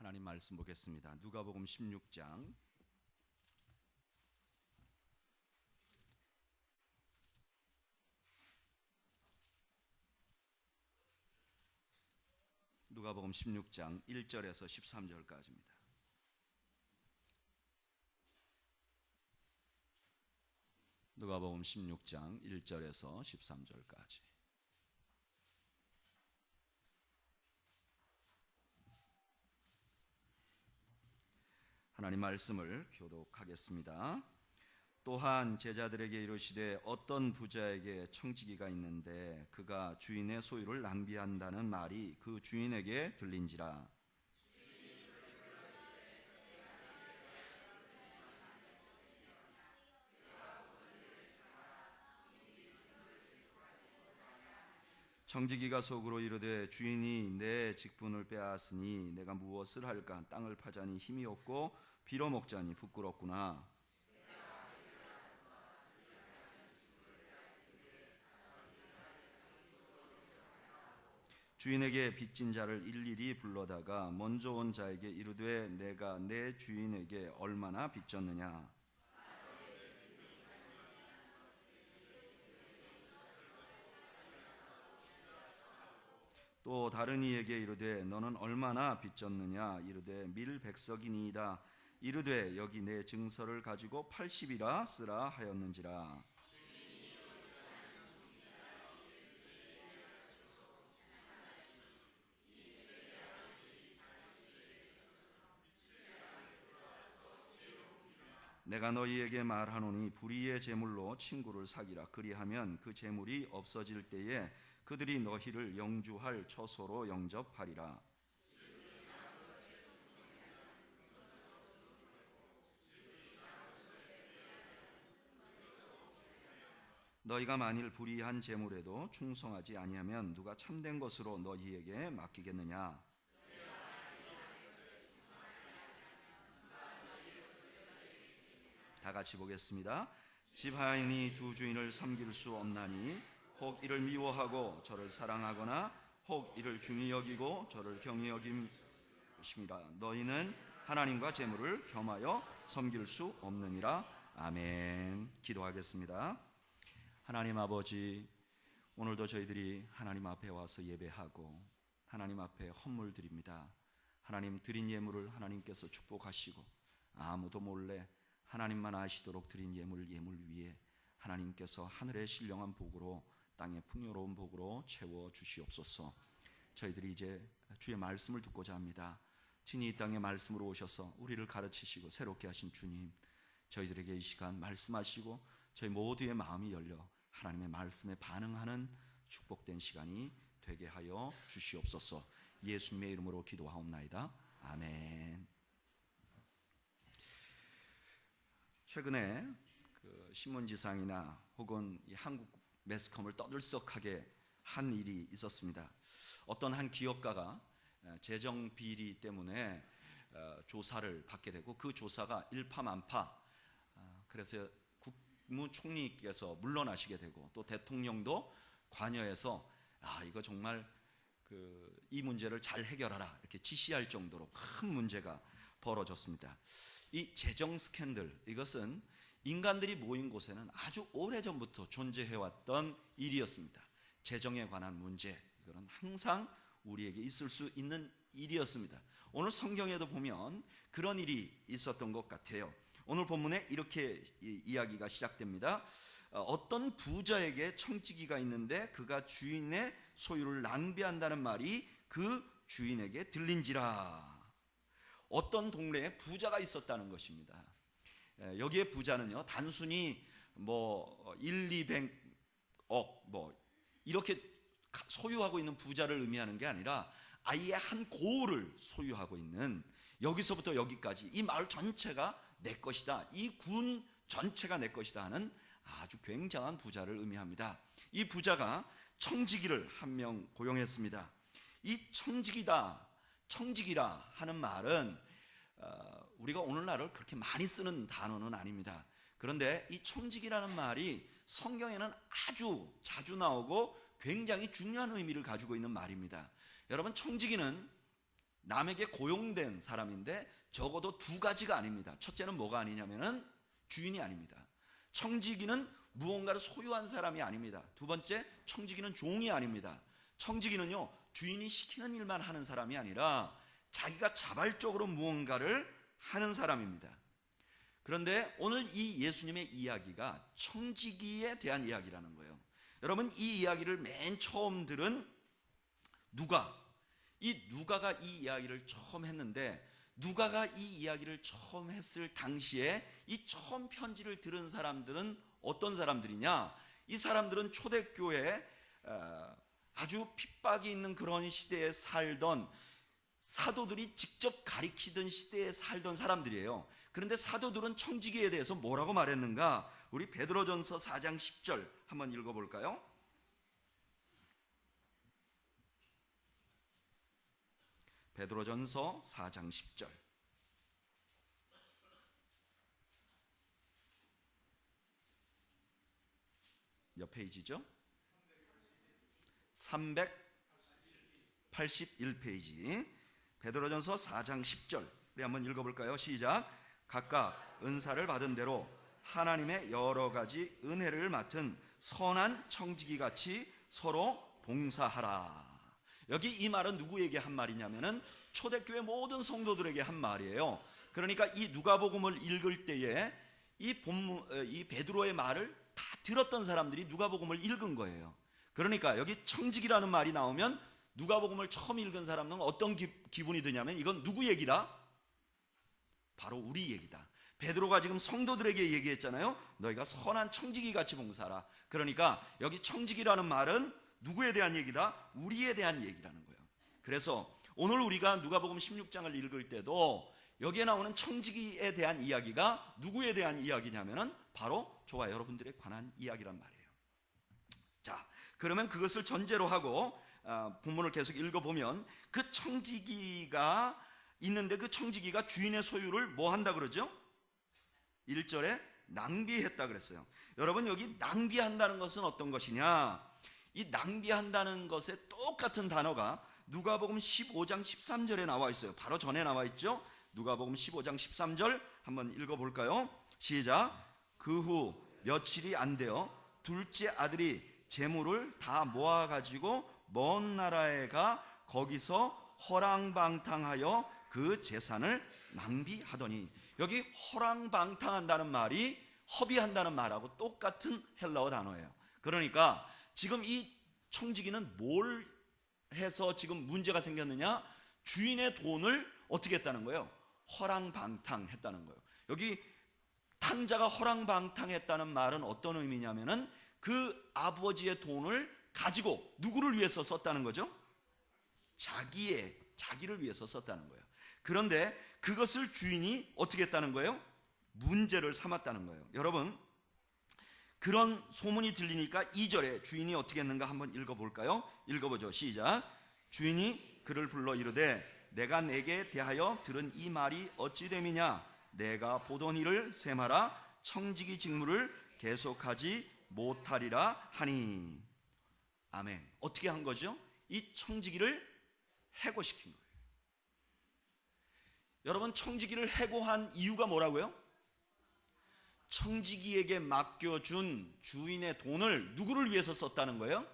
하나님 말씀 보겠습니다. 누가복음 16장 누가복음 16장 1절에서 13절까지입니다. 누가복음 16장 1절에서 13절까지. 하나님 말씀을 교독하겠습니다. 또한 제자들에게 이르시되 어떤 부자에게 청지기가 있는데 그가 주인의 소유를 낭비한다는 말이 그 주인에게 들린지라. 청지기가 속으로 이르되 주인이 내 직분을 빼앗으니 내가 무엇을 할까? 땅을 파자니 힘이 없고 빌어먹자니 부끄럽구나. 주인에게 빚진 자를 일일이 불러다가 먼저 온 자에게 이르되 내가 내 주인에게 얼마나 빚졌느냐. 또 다른 이에게 이르되 너는 얼마나 빚졌느냐. 이르되 밀백석이니이다. 이르되 여기 내 증서를 가지고 80이라 쓰라 하였는지라. 내가 너희에게 말하노니 불의의 재물로 친구를 사기라. 그리하면 그 재물이 없어질 때에 그들이 너희를 영주할 처소로 영접하리라. 너희가 만일 불의한 재물에도 충성하지 아니하면 누가 참된 것으로 너희에게 맡기겠느냐. 다 같이 보겠습니다. 집 하인이 두 주인을 섬길 수 없나니 혹 이를 미워하고 저를 사랑하거나 혹 이를 중히 여기고 저를 경히 여김이라. 너희는 하나님과 재물을 겸하여 섬길 수 없느니라. 아멘. 기도하겠습니다. 하나님 아버지, 오늘도 저희들이 하나님 앞에 와서 예배하고 하나님 앞에 헌물 드립니다. 하나님 드린 예물을 하나님께서 축복하시고 아무도 몰래 하나님만 아시도록 드린 예물 위에 하나님께서 하늘의 신령한 복으로 땅의 풍요로운 복으로 채워 주시옵소서. 저희들이 이제 주의 말씀을 듣고자 합니다. 친히 이 땅에 말씀으로 오셔서 우리를 가르치시고 새롭게 하신 주님, 저희들에게 이 시간 말씀하시고 저희 모두의 마음이 열려 하나님의 말씀에 반응하는 축복된 시간이 되게 하여 주시옵소서. 예수님의 이름으로 기도하옵나이다. 아멘. 최근에 그 신문지상이나 혹은 이 한국 매스컴을 떠들썩하게 한 일이 있었습니다. 어떤 한 기업가가 재정 비리 때문에 조사를 받게 되고 그 조사가 일파만파, 그래서 국무총리께서 물러나시게 되고 또 대통령도 관여해서 이거 정말 이 문제를 잘 해결하라 이렇게 지시할 정도로 큰 문제가 벌어졌습니다. 이 재정 스캔들, 이것은 인간들이 모인 곳에는 아주 오래전부터 존재해왔던 일이었습니다. 재정에 관한 문제, 이거는 항상 우리에게 있을 수 있는 일이었습니다. 오늘 성경에도 보면 그런 일이 있었던 것 같아요. 오늘 본문에 이렇게 이야기가 시작됩니다. 어떤 부자에게 청지기가 있는데 그가 주인의 소유를 낭비한다는 말이 그 주인에게 들린지라. 어떤 동네에 부자가 있었다는 것입니다. 여기에 부자는요, 단순히 1, 200억 이렇게 소유하고 있는 부자를 의미하는 게 아니라 아예 한 고을을 소유하고 있는, 여기서부터 여기까지 이 마을 전체가 내 것이다, 이 군 전체가 내 것이다 하는 아주 굉장한 부자를 의미합니다. 이 부자가 청지기를 한 명 고용했습니다. 이 청지기라 하는 말은 우리가 오늘날을 그렇게 많이 쓰는 단어는 아닙니다. 그런데 이 청지기라는 말이 성경에는 아주 자주 나오고 굉장히 중요한 의미를 가지고 있는 말입니다. 여러분, 청지기는 남에게 고용된 사람인데 적어도 두 가지가 아닙니다. 첫째는 뭐가 아니냐면은 주인이 아닙니다. 청지기는 무언가를 소유한 사람이 아닙니다. 두 번째, 청지기는 종이 아닙니다. 청지기는요, 주인이 시키는 일만 하는 사람이 아니라 자기가 자발적으로 무언가를 하는 사람입니다. 그런데 오늘 이 예수님의 이야기가 청지기에 대한 이야기라는 거예요. 여러분, 이 이야기를 맨 처음 들은 누가가 이 이야기를 처음 했는데, 누가가 이 이야기를 처음 했을 당시에 이 처음 편지를 들은 사람들은 어떤 사람들이냐? 이 사람들은 초대교회 아주 핍박이 있는 그런 시대에 살던, 사도들이 직접 가리키던 시대에 살던 사람들이에요. 그런데 사도들은 청지기에 대해서 뭐라고 말했는가? 우리 베드로전서 4장 10절 한번 읽어볼까요? 베드로전서 4장 10절. 몇 페이지죠? 381페이지. 베드로전서 4장 10절. 우리 한번 읽어볼까요? 시작. 각각 은사를 받은 대로 하나님의 여러 가지 은혜를 맡은 선한 청지기 같이 서로 봉사하라. 여기 이 말은 누구에게 한 말이냐면은 초대교회 모든 성도들에게 한 말이에요. 그러니까 이 누가복음을 읽을 때에 이 베드로의 말을 다 들었던 사람들이 누가복음을 읽은 거예요. 그러니까 여기 청지기라는 말이 나오면 누가복음을 처음 읽은 사람은 어떤 기분이 드냐면, 이건 누구 얘기라? 바로 우리 얘기다. 베드로가 지금 성도들에게 얘기했잖아요. 너희가 선한 청지기 같이 봉사하라. 그러니까 여기 청지기라는 말은 누구에 대한 얘기다? 우리에 대한 얘기라는 거예요. 그래서 오늘 우리가 누가복음 16장을 읽을 때도 여기에 나오는 청지기에 대한 이야기가 누구에 대한 이야기냐면은 바로 저와 여러분들에 관한 이야기란 말이에요. 자, 그러면 그것을 전제로 하고 본문을 계속 읽어보면, 그 청지기가 있는데 그 청지기가 주인의 소유를 뭐 한다 그러죠? 1절에 낭비했다 그랬어요. 여러분, 여기 낭비한다는 것은 어떤 것이냐? 이 낭비한다는 것에 똑같은 단어가 누가복음 15장 13절에 나와 있어요. 바로 전에 나와 있죠. 누가복음 15장 13절 한번 읽어볼까요? 시작. 그 후 며칠이 안 되어 둘째 아들이 재물을 다 모아가지고 먼 나라에 가 거기서 허랑방탕하여 그 재산을 낭비하더니, 여기 허랑방탕한다는 말이 허비한다는 말하고 똑같은 헬라어 단어예요. 그러니까 지금 이 청지기는 뭘 해서 지금 문제가 생겼느냐? 주인의 돈을 어떻게 했다는 거예요? 허랑방탕했다는 거예요. 여기 탕자가 허랑방탕했다는 말은 어떤 의미냐면은 그 아버지의 돈을 가지고 누구를 위해서 썼다는 거죠? 자기를 위해서 썼다는 거예요. 그런데 그것을 주인이 어떻게 했다는 거예요? 문제를 삼았다는 거예요. 여러분, 그런 소문이 들리니까 2절에 주인이 어떻게 했는가 한번 읽어볼까요? 읽어보죠. 시작. 주인이 그를 불러 이르되 내가 내게 대하여 들은 이 말이 어찌 됨이냐? 내가 보던 일을 셈하라. 청지기 직무를 계속하지 못하리라 하니. 아멘. 어떻게 한 거죠? 이 청지기를 해고시킨 거예요. 여러분, 청지기를 해고한 이유가 뭐라고요? 청지기에게 맡겨준 주인의 돈을 누구를 위해서 썼다는 거예요?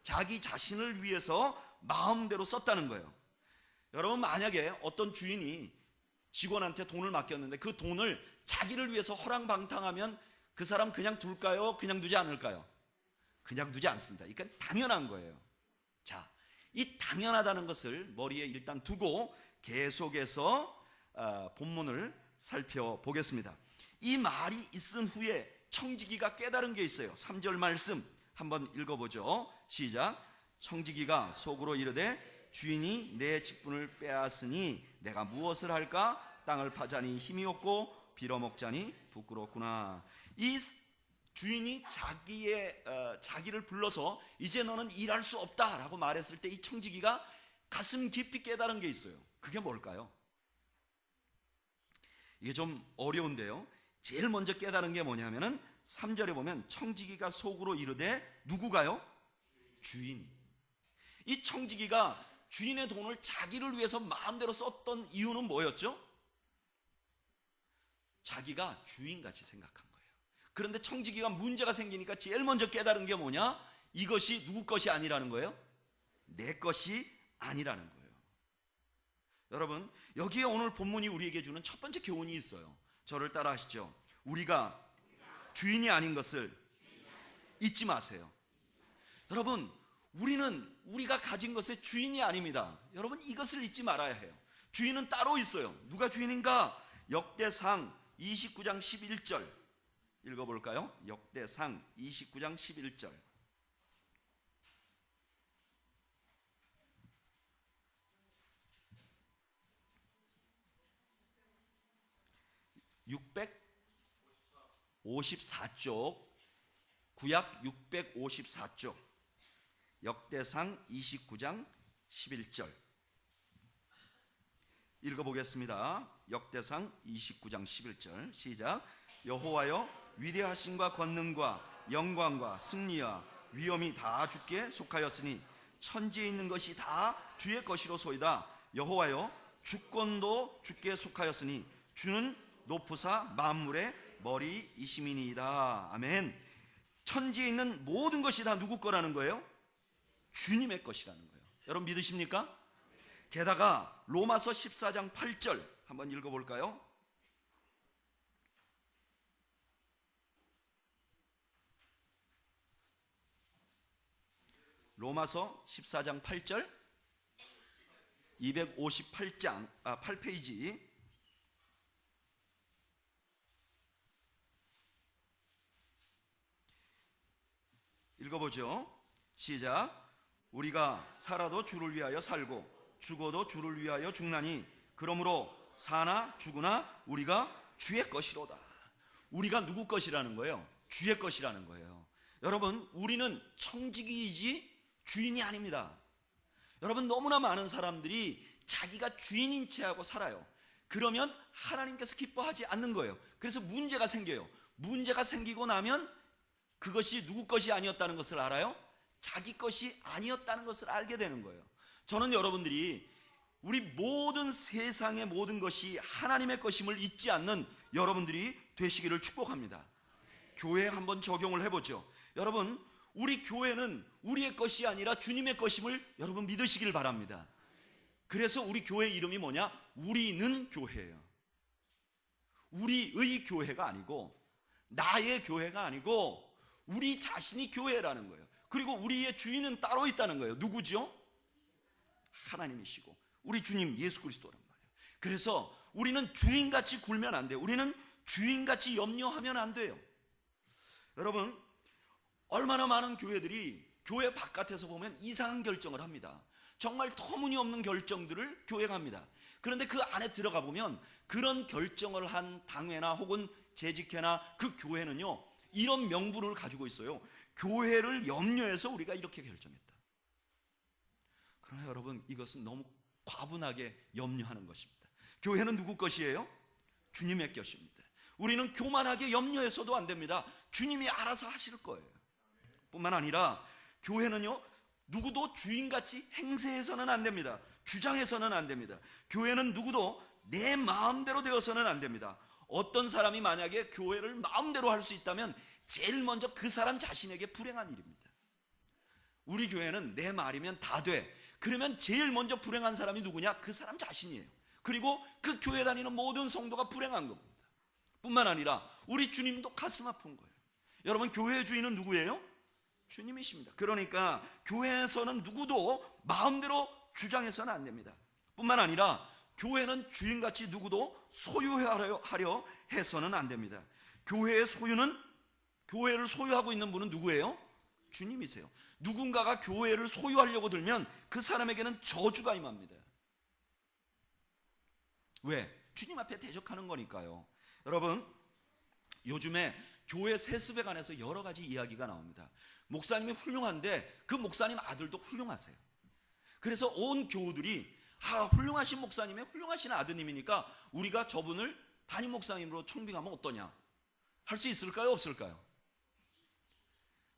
자기 자신을 위해서 마음대로 썼다는 거예요. 여러분, 만약에 어떤 주인이 직원한테 돈을 맡겼는데 그 돈을 자기를 위해서 허랑방탕하면 그 사람 그냥 둘까요? 그냥 두지 않을까요? 그냥 두지 않습니다. 그러니까 당연한 거예요. 자, 이 당연하다는 것을 머리에 일단 두고 계속해서 본문을 살펴보겠습니다. 이 말이 있은 후에 청지기가 깨달은 게 있어요. 3절 말씀 한번 읽어보죠. 시작. 청지기가 속으로 이르되 주인이 내 직분을 빼앗으니 내가 무엇을 할까? 땅을 파자니 힘이 없고 빌어먹자니 부끄럽구나. 이 주인이 자기를 불러서 이제 너는 일할 수 없다라고 말했을 때 이 청지기가 가슴 깊이 깨달은 게 있어요. 그게 뭘까요? 이게 좀 어려운데요. 제일 먼저 깨달은 게 뭐냐면은 3절에 보면 청지기가 속으로 이르되 누구가요? 주인이. 이 청지기가 주인의 돈을 자기를 위해서 마음대로 썼던 이유는 뭐였죠? 자기가 주인같이 생각한 거예요. 그런데 청지기가 문제가 생기니까 제일 먼저 깨달은 게 뭐냐? 이것이 누구 것이 아니라는 거예요? 내 것이 아니라는 거예요. 여러분, 여기에 오늘 본문이 우리에게 주는 첫 번째 교훈이 있어요. 저를 따라 하시죠. 우리가 주인이 아닌 것을 잊지 마세요. 여러분, 우리가 가진 것의 주인이 아닙니다. 여러분, 이것을 잊지 말아야 해요. 주인은 따로 있어요. 누가 주인인가? 역대상 29장 11절 읽어볼까요? 역대상 29장 11절. (654쪽) 구약 654쪽 역대상 29장 11절 읽어보겠습니다. 역대상 29장 11절 시작. 여호와여, 위대하심과 권능과 영광과 승리와 위엄이 다 주께 속하였으니 천지에 있는 것이 다 주의 것이로소이다. 여호와여, 주권도 주께 속하였으니 주는 높으사 만물의 머리이심이니이다. 아멘. 천지에 있는 모든 것이 다 누구 거라는 거예요? 주님의 것이라는 거예요. 여러분 믿으십니까? 게다가 로마서 14장 8절 한번 읽어볼까요? 로마서 14장 8절 258장 8페이지 읽어보죠. 시작. 우리가 살아도 주를 위하여 살고 죽어도 주를 위하여 죽나니 그러므로 사나 죽으나 우리가 주의 것이로다. 우리가 누구 것이라는 거예요? 주의 것이라는 거예요. 여러분, 우리는 청지기이지 주인이 아닙니다. 여러분, 너무나 많은 사람들이 자기가 주인인 채 하고 살아요. 그러면 하나님께서 기뻐하지 않는 거예요. 그래서 문제가 생겨요. 문제가 생기고 나면 그것이 누구 것이 아니었다는 것을 알아요? 자기 것이 아니었다는 것을 알게 되는 거예요. 저는 여러분들이 우리 모든 세상의 모든 것이 하나님의 것임을 잊지 않는 여러분들이 되시기를 축복합니다. 교회에 한번 적용을 해보죠. 여러분, 우리 교회는 우리의 것이 아니라 주님의 것임을 여러분 믿으시길 바랍니다. 그래서 우리 교회 이름이 뭐냐? 우리는 교회예요. 우리의 교회가 아니고 나의 교회가 아니고 우리 자신이 교회라는 거예요. 그리고 우리의 주인은 따로 있다는 거예요. 누구죠? 하나님이시고 우리 주님 예수 그리스도란 말이에요. 그래서 우리는 주인같이 굴면 안 돼요. 우리는 주인같이 염려하면 안 돼요. 여러분, 얼마나 많은 교회들이 교회 바깥에서 보면 이상한 결정을 합니다. 정말 터무니없는 결정들을 교회가 합니다. 그런데 그 안에 들어가 보면 그런 결정을 한 당회나 혹은 재직회나 그 교회는요, 이런 명분을 가지고 있어요. 교회를 염려해서 우리가 이렇게 결정했다. 그러나 여러분, 이것은 너무 과분하게 염려하는 것입니다. 교회는 누구 것이에요? 주님의 것입니다. 우리는 교만하게 염려해서도 안 됩니다. 주님이 알아서 하실 거예요. 뿐만 아니라 교회는요, 누구도 주인같이 행세해서는 안 됩니다. 주장해서는 안 됩니다. 교회는 누구도 내 마음대로 되어서는 안 됩니다. 어떤 사람이 만약에 교회를 마음대로 할 수 있다면 제일 먼저 그 사람 자신에게 불행한 일입니다. 우리 교회는 내 말이면 다 돼. 그러면 제일 먼저 불행한 사람이 누구냐? 그 사람 자신이에요. 그리고 그 교회 다니는 모든 성도가 불행한 겁니다. 뿐만 아니라 우리 주님도 가슴 아픈 거예요. 여러분, 교회의 주인은 누구예요? 주님이십니다. 그러니까 교회에서는 누구도 마음대로 주장해서는 안 됩니다. 뿐만 아니라 교회는 주인같이 누구도 소유하려 해서는 안 됩니다. 교회의 소유는, 교회를 소유하고 있는 분은 누구예요? 주님이세요. 누군가가 교회를 소유하려고 들면 그 사람에게는 저주가 임합니다. 왜? 주님 앞에 대적하는 거니까요. 여러분, 요즘에 교회 세습에 관해서 여러 가지 이야기가 나옵니다. 목사님이 훌륭한데 그 목사님 아들도 훌륭하세요. 그래서 온 교우들이 훌륭하신 목사님의 훌륭하신 아드님이니까 우리가 저분을 담임 목사님으로 청빙하면 어떠냐? 할 수 있을까요? 없을까요?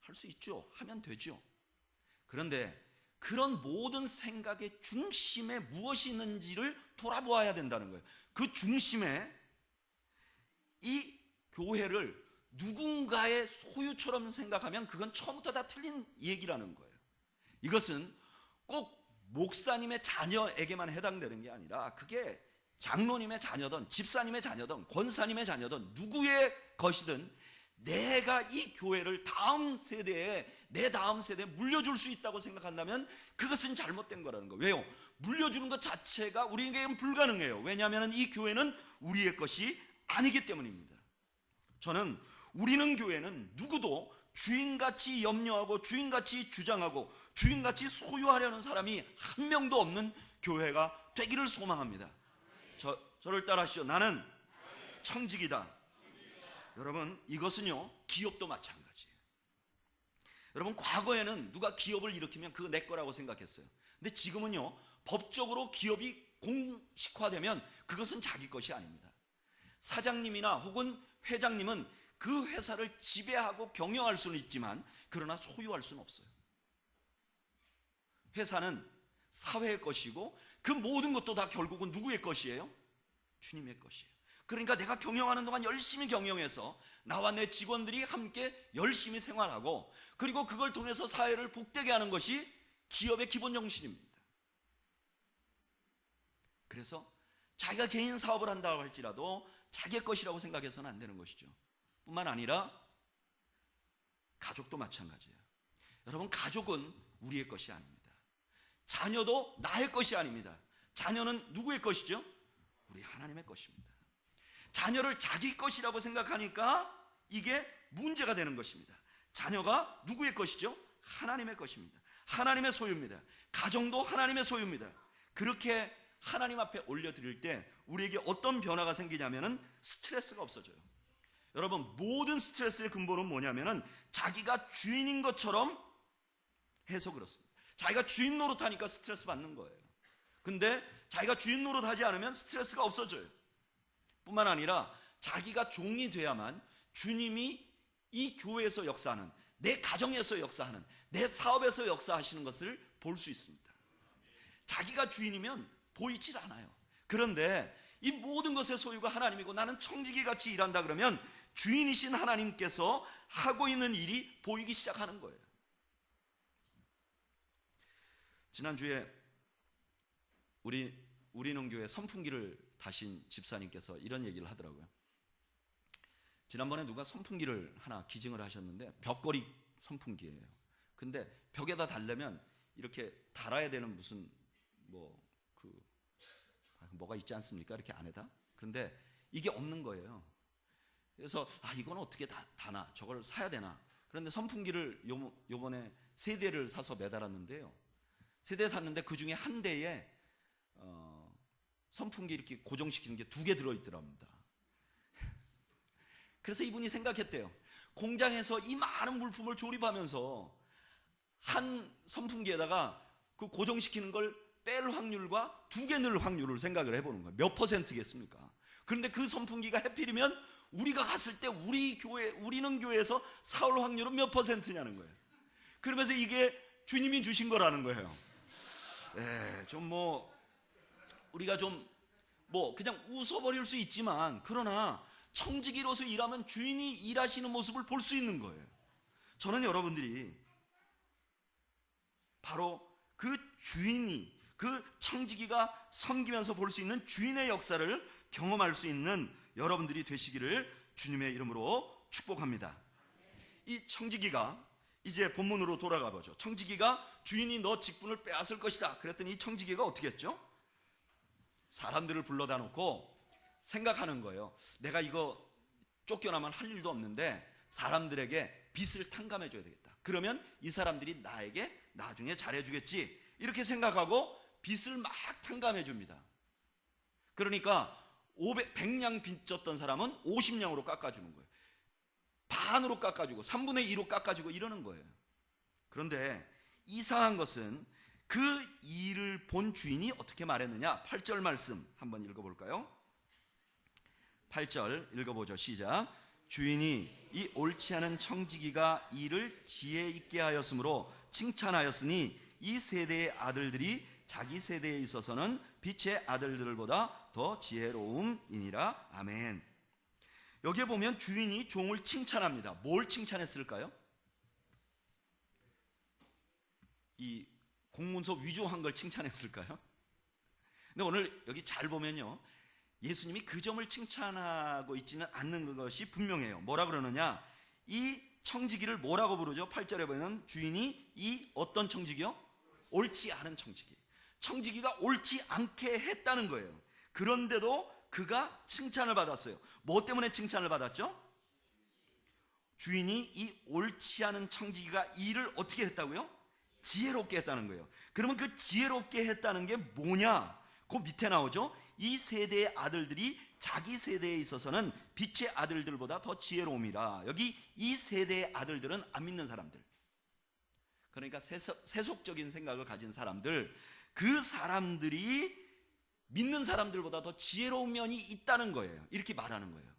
할 수 있죠. 하면 되죠. 그런데 그런 모든 생각의 중심에 무엇이 있는지를 돌아보아야 된다는 거예요. 그 중심에 이 교회를 누군가의 소유처럼 생각하면 그건 처음부터 다 틀린 얘기라는 거예요. 이것은 꼭 목사님의 자녀에게만 해당되는 게 아니라 그게 장로님의 자녀든 집사님의 자녀든 권사님의 자녀든 누구의 것이든 내가 이 교회를 내 다음 세대에 물려줄 수 있다고 생각한다면 그것은 잘못된 거라는 거예요. 왜요? 물려주는 것 자체가 우리에게는 불가능해요. 왜냐하면 이 교회는 우리의 것이 아니기 때문입니다. 저는 우리는 교회는 누구도 주인같이 염려하고 주인같이 주장하고 주인같이 소유하려는 사람이 한 명도 없는 교회가 되기를 소망합니다. 저를 따라하시오. 나는 청직이다. 여러분, 이것은요 기업도 마찬가지예요. 여러분, 과거에는 누가 기업을 일으키면 그거 내 거라고 생각했어요. 근데 지금은요 법적으로 기업이 공식화되면 그것은 자기 것이 아닙니다. 사장님이나 혹은 회장님은 그 회사를 지배하고 경영할 수는 있지만 그러나 소유할 수는 없어요. 회사는 사회의 것이고 그 모든 것도 다 결국은 누구의 것이에요? 주님의 것이에요. 그러니까 내가 경영하는 동안 열심히 경영해서 나와 내 직원들이 함께 열심히 생활하고 그리고 그걸 통해서 사회를 복되게 하는 것이 기업의 기본 정신입니다. 그래서 자기가 개인 사업을 한다고 할지라도 자기의 것이라고 생각해서는 안 되는 것이죠. 뿐만 아니라 가족도 마찬가지예요. 여러분, 가족은 우리의 것이 아닙니다. 자녀도 나의 것이 아닙니다. 자녀는 누구의 것이죠? 우리 하나님의 것입니다. 자녀를 자기 것이라고 생각하니까 이게 문제가 되는 것입니다. 자녀가 누구의 것이죠? 하나님의 것입니다. 하나님의 소유입니다. 가정도 하나님의 소유입니다. 그렇게 하나님 앞에 올려드릴 때 우리에게 어떤 변화가 생기냐면은 스트레스가 없어져요. 여러분, 모든 스트레스의 근본은 뭐냐면은 자기가 주인인 것처럼 해서 그렇습니다. 자기가 주인 노릇하니까 스트레스 받는 거예요. 근데 자기가 주인 노릇하지 않으면 스트레스가 없어져요. 뿐만 아니라 자기가 종이 돼야만 주님이 이 교회에서 역사하는, 내 가정에서 역사하는, 내 사업에서 역사하시는 것을 볼 수 있습니다. 자기가 주인이면 보이질 않아요. 그런데 이 모든 것의 소유가 하나님이고 나는 청지기 같이 일한다 그러면 주인이신 하나님께서 하고 있는 일이 보이기 시작하는 거예요. 지난주에 우리는 교회 선풍기를 다신 집사님께서 이런 얘기를 하더라고요. 지난번에 누가 선풍기를 하나 기증을 하셨는데 벽걸이 선풍기예요. 근데 벽에다 달려면 이렇게 달아야 되는 무슨 뭐가 있지 않습니까? 이렇게 안에다. 그런데 이게 없는 거예요. 그래서 이건 어떻게 다나? 저걸 사야 되나? 그런데 선풍기를 요번에 3대를 사서 매달았는데요. 3대 샀는데 그 중에 한 대에 선풍기 이렇게 고정시키는 게 2개 들어있더랍니다. 그래서 이분이 생각했대요. 공장에서 이 많은 물품을 조립하면서 한 선풍기에다가 그 고정시키는 걸 뺄 확률과 2개 넣을 확률을 생각을 해보는 거예요. 몇 %겠습니까? 그런데 그 선풍기가 해필이면 우리가 갔을 때 우리는 교회에서 사올 확률은 몇 %냐는 거예요. 그러면서 이게 주님이 주신 거라는 거예요. 우리가 그냥 웃어버릴 수 있지만 그러나 청지기로서 일하면 주인이 일하시는 모습을 볼 수 있는 거예요. 저는 여러분들이 바로 그 주인이, 그 청지기가 섬기면서 볼 수 있는 주인의 역사를 경험할 수 있는 여러분들이 되시기를 주님의 이름으로 축복합니다. 이 청지기가 이제 본문으로 돌아가 보죠. 청지기가 주인이 너 직분을 빼앗을 것이다 그랬더니 이 청지기가 어떻게 했죠? 사람들을 불러다 놓고 생각하는 거예요. 내가 이거 쫓겨나면 할 일도 없는데 사람들에게 빚을 탕감해 줘야 되겠다. 그러면 이 사람들이 나에게 나중에 잘해주겠지, 이렇게 생각하고 빚을 막 탕감해 줍니다. 그러니까 100냥 빚졌던 사람은 50냥으로 깎아주는 거예요. 반으로 깎아주고 3분의 2로 깎아주고 이러는 거예요. 그런데 이상한 것은 그 일을 본 주인이 어떻게 말했느냐. 8절 말씀 한번 읽어볼까요? 8절 읽어보죠. 시작. 주인이 이 옳지 않은 청지기가 일을 지혜 있게 하였으므로 칭찬하였으니 이 세대의 아들들이 자기 세대에 있어서는 빛의 아들들보다 더 지혜로움이니라. 아멘. 여기에 보면 주인이 종을 칭찬합니다. 뭘 칭찬했을까요? 이 공문서 위조한 걸 칭찬했을까요? 근데 오늘 여기 잘 보면요, 예수님이 그 점을 칭찬하고 있지는 않는 것이 분명해요. 뭐라 그러느냐, 이 청지기를 뭐라고 부르죠? 8절에 보면 주인이 이 어떤 청지기요? 옳지 않은 청지기. 청지기가 옳지 않게 했다는 거예요. 그런데도 그가 칭찬을 받았어요. 뭐 때문에 칭찬을 받았죠? 주인이 이 옳지 않은 청지기가 일을 어떻게 했다고요? 지혜롭게 했다는 거예요. 그러면 그 지혜롭게 했다는 게 뭐냐? 그 밑에 나오죠. 이 세대의 아들들이 자기 세대에 있어서는 빛의 아들들보다 더 지혜로움이라. 여기 이 세대의 아들들은 안 믿는 사람들, 그러니까 세속적인 생각을 가진 사람들, 그 사람들이 믿는 사람들보다 더 지혜로운 면이 있다는 거예요. 이렇게 말하는 거예요.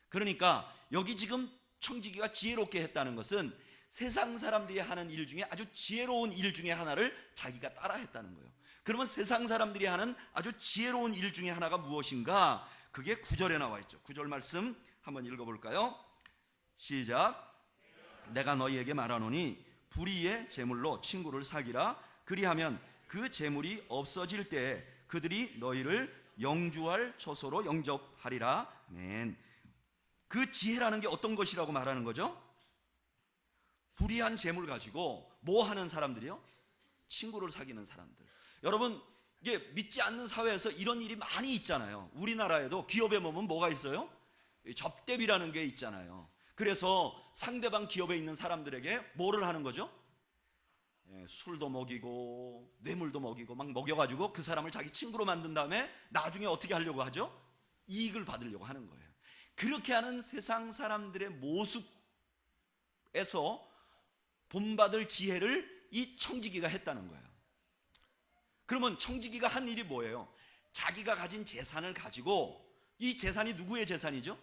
그러니까 여기 지금 청지기가 지혜롭게 했다는 것은 세상 사람들이 하는 일 중에 아주 지혜로운 일 중에 하나를 자기가 따라 했다는 거예요. 그러면 세상 사람들이 하는 아주 지혜로운 일 중에 하나가 무엇인가? 그게 9절에 나와 있죠. 9절 말씀 한번 읽어볼까요? 시작. 내가 너희에게 말하노니 불의의 제물로 친구를 사귀라. 그리하면 그 제물이 없어질 때 그들이 너희를 영주할 처소로 영접하리라. 아멘. 그 지혜라는 게 어떤 것이라고 말하는 거죠? 불의한 재물 가지고 뭐 하는 사람들이요? 친구를 사귀는 사람들. 여러분, 이게 믿지 않는 사회에서 이런 일이 많이 있잖아요. 우리나라에도 기업에 보면 뭐가 있어요? 접대비라는 게 있잖아요. 그래서 상대방 기업에 있는 사람들에게 뭐를 하는 거죠? 술도 먹이고 뇌물도 먹이고 막 먹여가지고 그 사람을 자기 친구로 만든 다음에 나중에 어떻게 하려고 하죠? 이익을 받으려고 하는 거예요. 그렇게 하는 세상 사람들의 모습에서 본받을 지혜를 이 청지기가 했다는 거예요. 그러면 청지기가 한 일이 뭐예요? 자기가 가진 재산을 가지고, 이 재산이 누구의 재산이죠?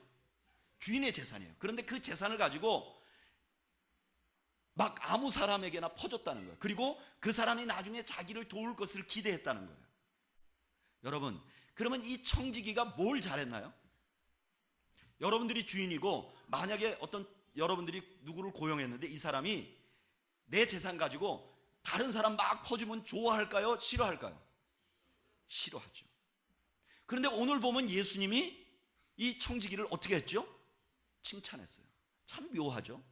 주인의 재산이에요. 그런데 그 재산을 가지고 막 아무 사람에게나 퍼줬다는 거예요. 그리고 그 사람이 나중에 자기를 도울 것을 기대했다는 거예요. 여러분, 그러면 이 청지기가 뭘 잘했나요? 여러분들이 주인이고 만약에 어떤 여러분들이 누구를 고용했는데 이 사람이 내 재산 가지고 다른 사람 막 퍼주면 좋아할까요? 싫어할까요? 싫어하죠. 그런데 오늘 보면 예수님이 이 청지기를 어떻게 했죠? 칭찬했어요. 참 묘하죠.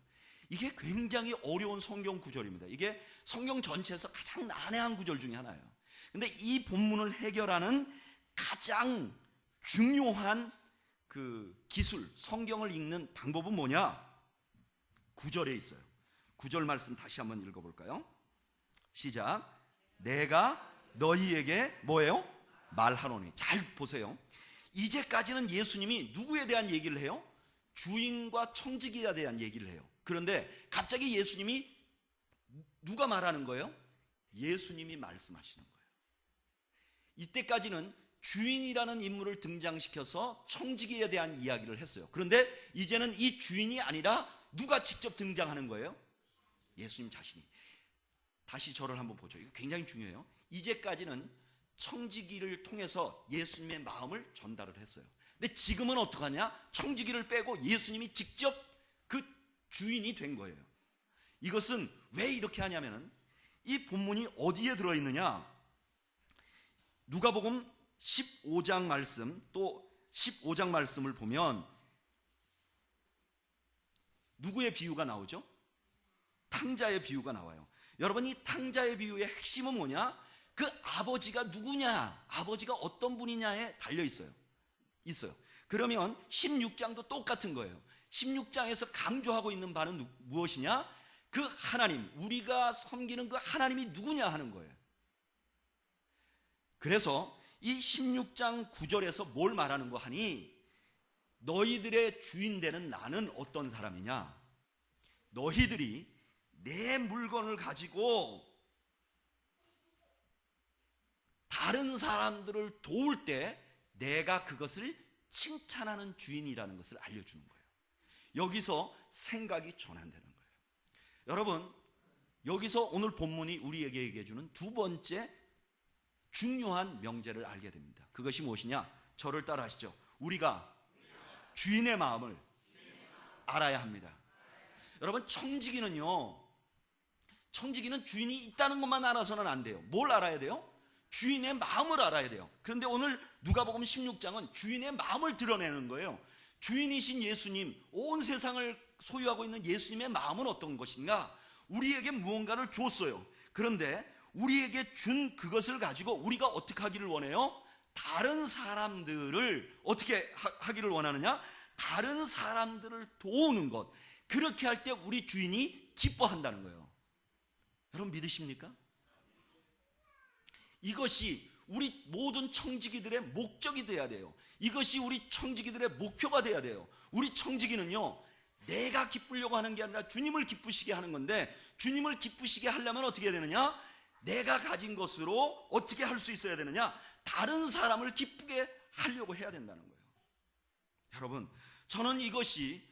이게 굉장히 어려운 성경 구절입니다. 이게 성경 전체에서 가장 난해한 구절 중에 하나예요. 근데 이 본문을 해결하는 가장 중요한 그 기술, 성경을 읽는 방법은 뭐냐? 9절에 있어요. 9절 말씀 다시 한번 읽어볼까요? 시작. 내가 너희에게 뭐예요? 말하노니. 잘 보세요. 이제까지는 예수님이 누구에 대한 얘기를 해요? 주인과 청지기에 대한 얘기를 해요. 그런데 갑자기 예수님이 누가 말하는 거예요? 예수님이 말씀하시는 거예요. 이때까지는 주인이라는 인물을 등장시켜서 청지기에 대한 이야기를 했어요. 그런데 이제는 이 주인이 아니라 누가 직접 등장하는 거예요? 예수님 자신이. 다시 저를 한번 보죠. 이거 굉장히 중요해요. 이제까지는 청지기를 통해서 예수님의 마음을 전달을 했어요. 근데 지금은 어떡하냐? 청지기를 빼고 예수님이 직접 그 주인이 된 거예요. 이것은 왜 이렇게 하냐면은 이 본문이 어디에 들어있느냐? 누가복음 15장 말씀, 또 15장 말씀을 보면 누구의 비유가 나오죠? 탕자의 비유가 나와요. 여러분, 이 탕자의 비유의 핵심은 뭐냐? 그 아버지가 누구냐, 아버지가 어떤 분이냐에 달려 있어요. 그러면 16장도 똑같은 거예요. 16장에서 강조하고 있는 바는 무엇이냐? 그 하나님, 우리가 섬기는 그 하나님이 누구냐 하는 거예요. 그래서 이 16장 9절에서 뭘 말하는 거 하니, 너희들의 주인 되는 나는 어떤 사람이냐? 너희들이 내 물건을 가지고 다른 사람들을 도울 때 내가 그것을 칭찬하는 주인이라는 것을 알려주는 거예요. 여기서 생각이 전환되는 거예요. 여러분, 여기서 오늘 본문이 우리에게 얘기해 주는 두 번째 중요한 명제를 알게 됩니다. 그것이 무엇이냐? 저를 따라 하시죠. 우리가 주인의 마음을 알아야 합니다. 여러분, 청지기는 주인이 있다는 것만 알아서는 안 돼요. 뭘 알아야 돼요? 주인의 마음을 알아야 돼요. 그런데 오늘 누가복음 16장은 주인의 마음을 드러내는 거예요. 주인이신 예수님, 온 세상을 소유하고 있는 예수님의 마음은 어떤 것인가? 우리에게 무언가를 줬어요. 그런데 우리에게 준 그것을 가지고 우리가 어떻게 하기를 원해요? 다른 사람들을 어떻게 하기를 원하느냐? 다른 사람들을 도우는 것. 그렇게 할 때 우리 주인이 기뻐한다는 거예요. 여러분 믿으십니까? 이것이 우리 모든 청지기들의 목적이 돼야 돼요. 이것이 우리 청지기들의 목표가 돼야 돼요. 우리 청지기는요, 내가 기쁘려고 하는 게 아니라 주님을 기쁘시게 하는 건데, 주님을 기쁘시게 하려면 어떻게 해야 되느냐? 내가 가진 것으로 어떻게 할 수 있어야 되느냐? 다른 사람을 기쁘게 하려고 해야 된다는 거예요. 여러분, 저는 이것이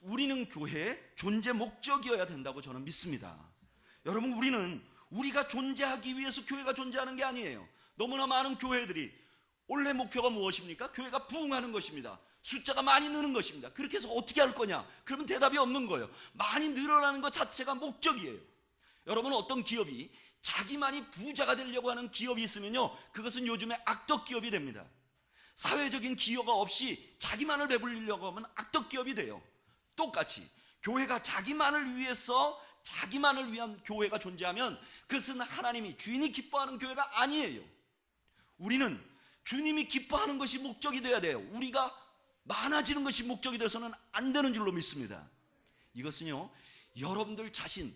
우리는 교회의 존재 목적이어야 된다고 저는 믿습니다. 여러분, 우리가 존재하기 위해서 교회가 존재하는 게 아니에요. 너무나 많은 교회들이 원래 목표가 무엇입니까? 교회가 부흥하는 것입니다. 숫자가 많이 느는 것입니다. 그렇게 해서 어떻게 할 거냐? 그러면 대답이 없는 거예요. 많이 늘어나는 것 자체가 목적이에요. 여러분, 어떤 기업이 자기만이 부자가 되려고 하는 기업이 있으면요, 그것은 요즘에 악덕 기업이 됩니다. 사회적인 기여가 없이 자기만을 배불리려고 하면 악덕 기업이 돼요. 똑같이 교회가 자기만을 위한 교회가 존재하면 그것은 하나님이, 주인이 기뻐하는 교회가 아니에요. 우리는 주님이 기뻐하는 것이 목적이 되어야 돼요. 우리가 많아지는 것이 목적이 되어서는 안 되는 줄로 믿습니다. 이것은요, 여러분들 자신,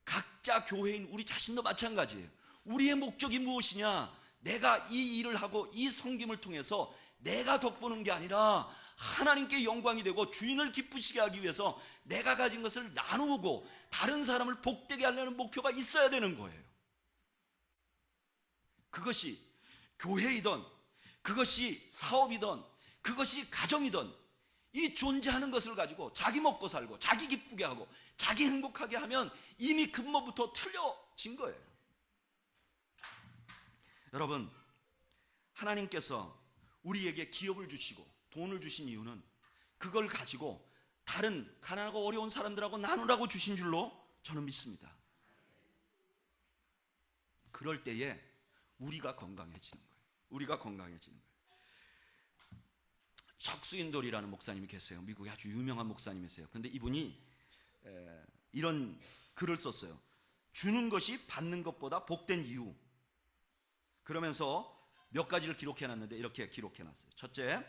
각자 교회인 우리 자신도 마찬가지예요. 우리의 목적이 무엇이냐? 내가 이 일을 하고 이 섬김을 통해서 내가 덕보는 게 아니라 하나님께 영광이 되고 주인을 기쁘시게 하기 위해서 내가 가진 것을 나누고 다른 사람을 복되게 하려는 목표가 있어야 되는 거예요. 그것이 교회이든, 그것이 사업이든, 그것이 가정이든, 이 존재하는 것을 가지고 자기 먹고 살고 자기 기쁘게 하고 자기 행복하게 하면 이미 근본부터 틀려진 거예요. 여러분, 하나님께서 우리에게 기업을 주시고 돈을 주신 이유는 그걸 가지고 다른 가난하고 어려운 사람들하고 나누라고 주신 줄로 저는 믿습니다. 그럴 때에 우리가 건강해지는 거예요. 우리가 건강해지는 거예요. 석수인돌이라는 목사님이 계세요. 미국에 아주 유명한 목사님이세요. 그런데 이분이 이런 글을 썼어요. 주는 것이 받는 것보다 복된 이유. 그러면서 몇 가지를 기록해놨는데 이렇게 기록해놨어요. 첫째,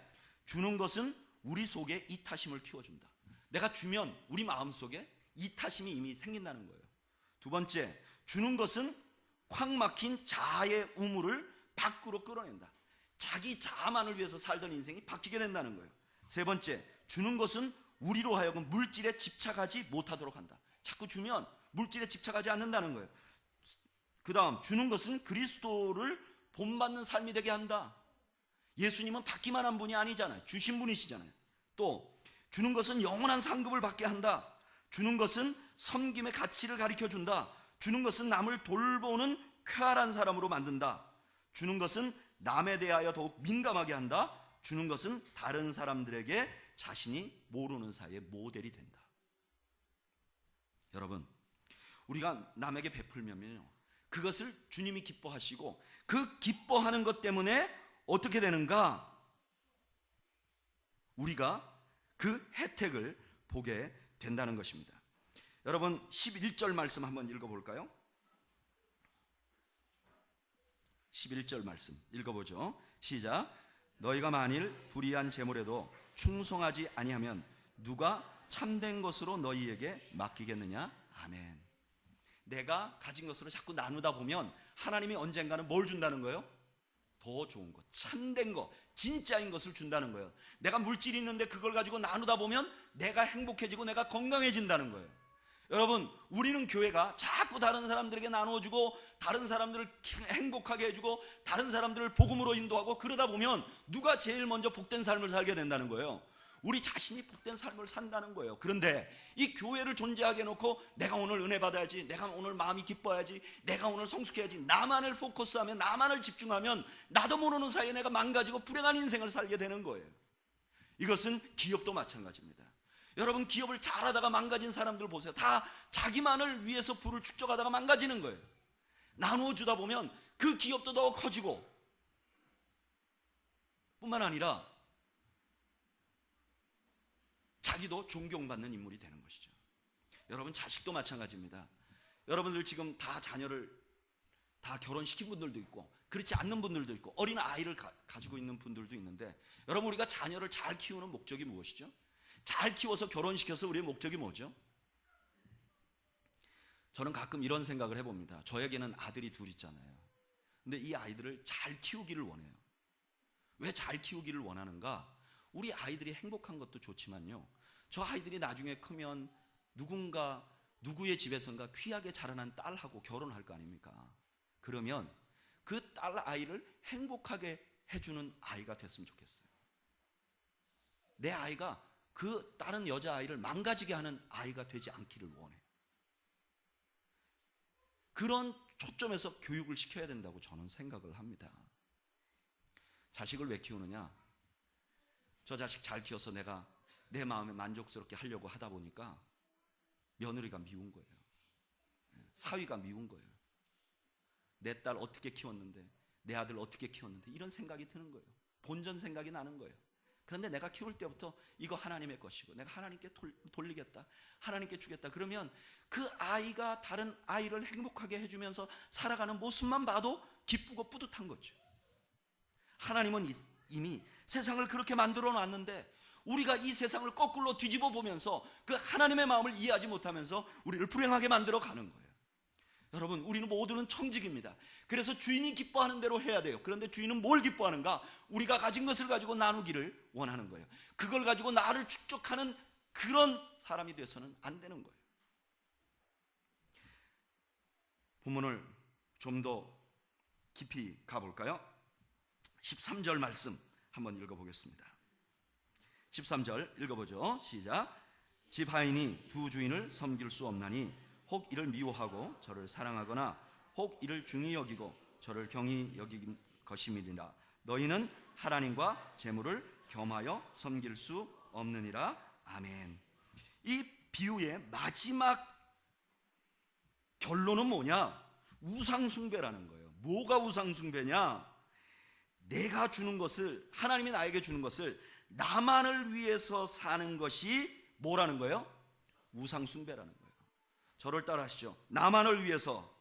주는 것은 우리 속에 이타심을 키워준다. 내가 주면 우리 마음속에 이타심이 이미 생긴다는 거예요. 두 번째, 주는 것은 콱 막힌 자아의 우물을 밖으로 끌어낸다. 자기 자아만을 위해서 살던 인생이 바뀌게 된다는 거예요. 세 번째, 주는 것은 우리로 하여금 물질에 집착하지 못하도록 한다. 자꾸 주면 물질에 집착하지 않는다는 거예요. 그 다음, 주는 것은 그리스도를 본받는 삶이 되게 한다. 예수님은 받기만 한 분이 아니잖아요. 주신 분이시잖아요. 또 주는 것은 영원한 상급을 받게 한다. 주는 것은 섬김의 가치를 가르쳐준다. 주는 것은 남을 돌보는 쾌활한 사람으로 만든다. 주는 것은 남에 대하여 더욱 민감하게 한다. 주는 것은 다른 사람들에게 자신이 모르는 사이에 모델이 된다. 여러분, 우리가 남에게 베풀면요, 그것을 주님이 기뻐하시고 그 기뻐하는 것 때문에 어떻게 되는가? 우리가 그 혜택을 보게 된다는 것입니다. 여러분, 11절 말씀 한번 읽어볼까요? 11절 말씀 읽어보죠. 시작. 너희가 만일 불의한 재물에도 충성하지 아니하면 누가 참된 것으로 너희에게 맡기겠느냐? 아멘. 내가 가진 것으로 자꾸 나누다 보면 하나님이 언젠가는 뭘 준다는 거예요? 더 좋은 것, 참된 것, 진짜인 것을 준다는 거예요. 내가 물질이 있는데 그걸 가지고 나누다 보면 내가 행복해지고 내가 건강해진다는 거예요. 여러분, 우리는 교회가 자꾸 다른 사람들에게 나눠주고 다른 사람들을 행복하게 해주고 다른 사람들을 복음으로 인도하고 그러다 보면 누가 제일 먼저 복된 삶을 살게 된다는 거예요? 우리 자신이 복된 삶을 산다는 거예요. 그런데 이 교회를 존재하게 해놓고 내가 오늘 은혜 받아야지, 내가 오늘 마음이 기뻐야지, 내가 오늘 성숙해야지, 나만을 포커스하면, 나만을 집중하면 나도 모르는 사이에 내가 망가지고 불행한 인생을 살게 되는 거예요. 이것은 기업도 마찬가지입니다. 여러분, 기업을 잘하다가 망가진 사람들 보세요. 다 자기만을 위해서 부를 축적하다가 망가지는 거예요. 나누어 주다 보면 그 기업도 더 커지고, 뿐만 아니라 자기도 존경받는 인물이 되는 것이죠. 여러분, 자식도 마찬가지입니다. 여러분들 지금 다 자녀를 다 결혼시킨 분들도 있고 그렇지 않는 분들도 있고 어린 아이를 가지고 있는 분들도 있는데, 여러분, 우리가 자녀를 잘 키우는 목적이 무엇이죠? 잘 키워서 결혼시켜서 우리의 목적이 뭐죠? 저는 가끔 이런 생각을 해봅니다. 저에게는 아들이 둘 있잖아요. 근데 이 아이들을 잘 키우기를 원해요. 왜 잘 키우기를 원하는가? 우리 아이들이 행복한 것도 좋지만요, 저 아이들이 나중에 크면 누구의 집에선가 귀하게 자라난 딸하고 결혼할 거 아닙니까? 그러면 그 딸 아이를 행복하게 해주는 아이가 됐으면 좋겠어요. 내 아이가 그 다른 여자아이를 망가지게 하는 아이가 되지 않기를 원해요. 그런 초점에서 교육을 시켜야 된다고 저는 생각을 합니다. 자식을 왜 키우느냐? 저 자식 잘 키워서 내가 내 마음에 만족스럽게 하려고 하다 보니까 며느리가 미운 거예요. 사위가 미운 거예요. 내 딸 어떻게 키웠는데, 내 아들 어떻게 키웠는데, 이런 생각이 드는 거예요. 본전 생각이 나는 거예요. 그런데 내가 키울 때부터 이거 하나님의 것이고 내가 하나님께 돌리겠다, 하나님께 주겠다, 그러면 그 아이가 다른 아이를 행복하게 해주면서 살아가는 모습만 봐도 기쁘고 뿌듯한 거죠. 하나님은 이미 세상을 그렇게 만들어 놨는데 우리가 이 세상을 거꾸로 뒤집어 보면서 그 하나님의 마음을 이해하지 못하면서 우리를 불행하게 만들어 가는 거예요. 여러분, 우리는 모두는 청직입니다. 그래서 주인이 기뻐하는 대로 해야 돼요. 그런데 주인은 뭘 기뻐하는가? 우리가 가진 것을 가지고 나누기를 원하는 거예요. 그걸 가지고 나를 축적하는 그런 사람이 돼서는 안 되는 거예요. 본문을 좀 더 깊이 가볼까요? 13절 말씀 한번 읽어보겠습니다. 13절 읽어보죠. 시작. 집 하인이 두 주인을 섬길 수 없나니 혹 이를 미워하고 저를 사랑하거나 혹 이를 중히 여기고 저를 경히 여길 것임이니라. 너희는 하나님과 재물을 겸하여 섬길 수 없느니라. 아멘. 이 비유의 마지막 결론은 뭐냐? 우상숭배라는 거예요. 뭐가 우상숭배냐? 내가 주는 것을, 하나님이 나에게 주는 것을 나만을 위해서 사는 것이 뭐라는 거예요? 우상숭배라는 거예요. 저를 따라 하시죠. 나만을 위해서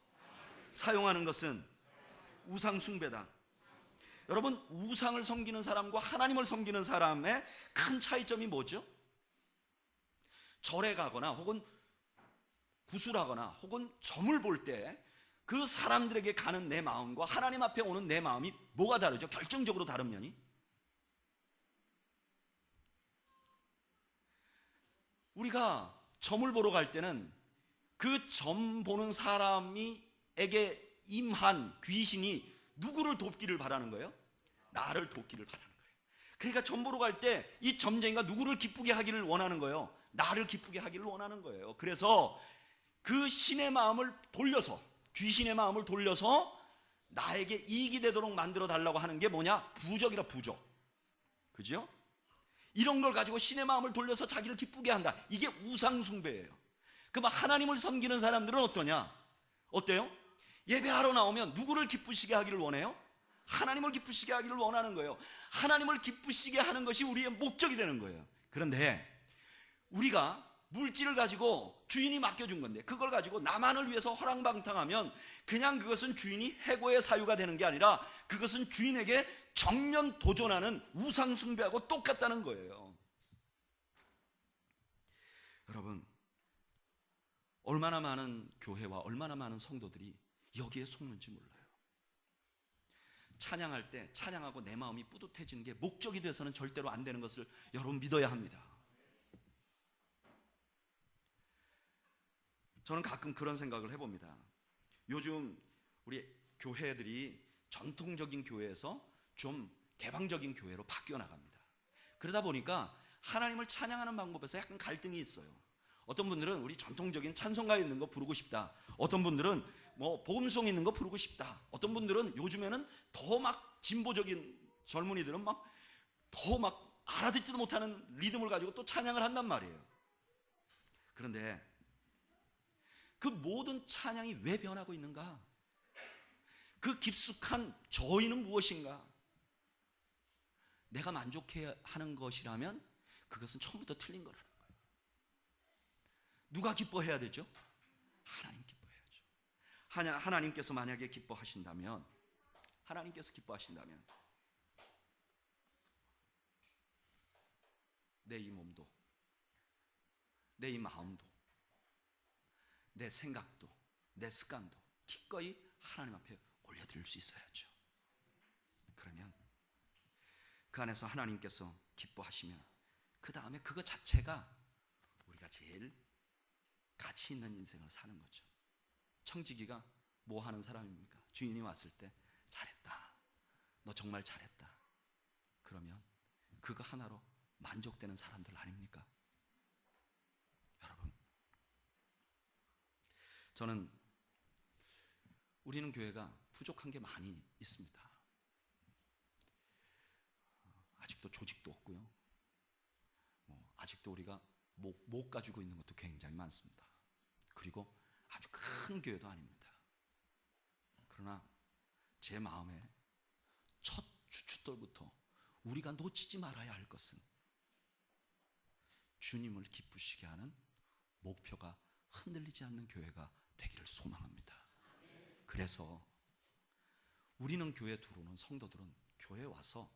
사용하는 것은 우상숭배다. 여러분, 우상을 섬기는 사람과 하나님을 섬기는 사람의 큰 차이점이 뭐죠? 절에 가거나 혹은 구슬하거나 혹은 점을 볼 때 그 사람들에게 가는 내 마음과 하나님 앞에 오는 내 마음이 뭐가 다르죠? 결정적으로 다른 면이. 우리가 점을 보러 갈 때는 그 점 보는 사람에게 임한 귀신이 누구를 돕기를 바라는 거예요? 나를 돕기를 바라는 거예요. 그러니까 점 보러 갈 때 이 점쟁이가 누구를 기쁘게 하기를 원하는 거예요? 나를 기쁘게 하기를 원하는 거예요. 그래서 그 신의 마음을 돌려서, 귀신의 마음을 돌려서 나에게 이익이 되도록 만들어 달라고 하는 게 뭐냐? 부적이라, 부적. 그죠? 이런 걸 가지고 신의 마음을 돌려서 자기를 기쁘게 한다. 이게 우상숭배예요. 그럼 하나님을 섬기는 사람들은 어떠냐? 어때요? 예배하러 나오면 누구를 기쁘시게 하기를 원해요? 하나님을 기쁘시게 하기를 원하는 거예요. 하나님을 기쁘시게 하는 것이 우리의 목적이 되는 거예요. 그런데 우리가 물질을 가지고 주인이 맡겨준 건데 그걸 가지고 나만을 위해서 허랑방탕하면 그냥 그것은 주인이 해고의 사유가 되는 게 아니라 그것은 주인에게 정면 도전하는 우상숭배하고 똑같다는 거예요. 여러분, 얼마나 많은 교회와 얼마나 많은 성도들이 여기에 속는지 몰라요. 찬양할 때 찬양하고 내 마음이 뿌듯해지는 게 목적이 돼서는 절대로 안 되는 것을 여러분 믿어야 합니다. 저는 가끔 그런 생각을 해봅니다. 요즘 우리 교회들이 전통적인 교회에서 좀 개방적인 교회로 바뀌어 나갑니다. 그러다 보니까 하나님을 찬양하는 방법에서 약간 갈등이 있어요. 어떤 분들은 우리 전통적인 찬송가 있는 거 부르고 싶다. 어떤 분들은 뭐 복음송 있는 거 부르고 싶다. 어떤 분들은 요즘에는 더 막 진보적인 젊은이들은 막 더 막 알아듣지도 못하는 리듬을 가지고 또 찬양을 한단 말이에요. 그런데 그 모든 찬양이 왜 변하고 있는가? 그 깊숙한 저희는 무엇인가? 내가 만족해야 하는 것이라면 그것은 처음부터 틀린 거라는 거예요. 누가 기뻐해야 되죠? 하나님 기뻐해야죠. 하나님께서 만약에 기뻐하신다면, 내 이 몸도, 내 이 마음도, 내 생각도, 내 습관도 기꺼이 하나님 앞에 올려드릴 수 있어야죠. 그러면 그 안에서 하나님께서 기뻐하시면 그 다음에 그거 자체가 우리가 제일 가치 있는 인생을 사는 거죠. 청지기가 뭐 하는 사람입니까? 주인이 왔을 때 잘했다, 너 정말 잘했다, 그러면 그거 하나로 만족되는 사람들 아닙니까? 여러분, 저는 우리는 교회가 부족한 게 많이 있습니다. 아직도 조직도 없고요. 아직도 우리가 못 가지고 있는 것도 굉장히 많습니다. 그리고 아주 큰 교회도 아닙니다. 그러나 제 마음에 첫 주춧돌부터 우리가 놓치지 말아야 할 것은 주님을 기쁘시게 하는 목표가 흔들리지 않는 교회가 되기를 소망합니다. 그래서 우리는 교회에 들어오는 성도들은 교회에 와서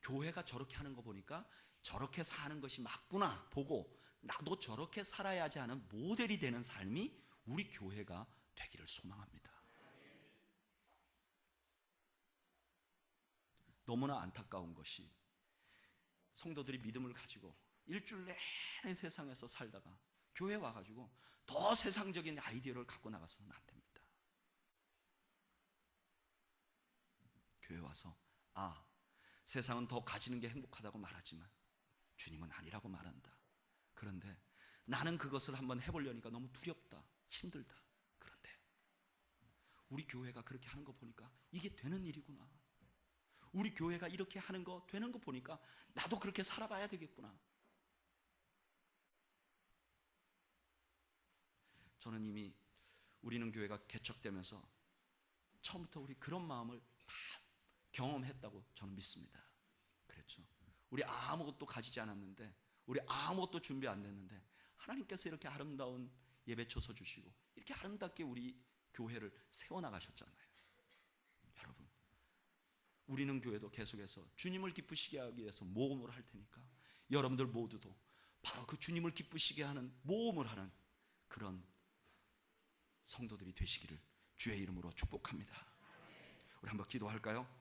교회가 저렇게 하는 거 보니까 저렇게 사는 것이 맞구나 보고 나도 저렇게 살아야 하지 않은 모델이 되는 삶이 우리 교회가 되기를 소망합니다. 너무나 안타까운 것이 성도들이 믿음을 가지고 일주일 내내 세상에서 살다가 교회 와가지고 더 세상적인 아이디어를 갖고 나가서는 안 됩니다. 교회 와서 세상은 더 가지는 게 행복하다고 말하지만 주님은 아니라고 말한다. 그런데 나는 그것을 한번 해보려니까 너무 두렵다, 힘들다. 그런데 우리 교회가 그렇게 하는 거 보니까 이게 되는 일이구나. 우리 교회가 이렇게 하는 거 되는 거 보니까 나도 그렇게 살아봐야 되겠구나. 저는 이미 우리는 교회가 개척되면서 처음부터 우리 그런 마음을 다 경험했다고 저는 믿습니다. 그랬죠. 우리 아무것도 가지지 않았는데, 우리 아무것도 준비 안 됐는데 하나님께서 이렇게 아름다운 예배 초소 주시고 이렇게 아름답게 우리 교회를 세워나가셨잖아요. 여러분, 우리는 교회도 계속해서 주님을 기쁘시게 하기 위해서 모험을 할 테니까 여러분들 모두도 바로 그 주님을 기쁘시게 하는 모험을 하는 그런 성도들이 되시기를 주의 이름으로 축복합니다. 우리 한번 기도할까요?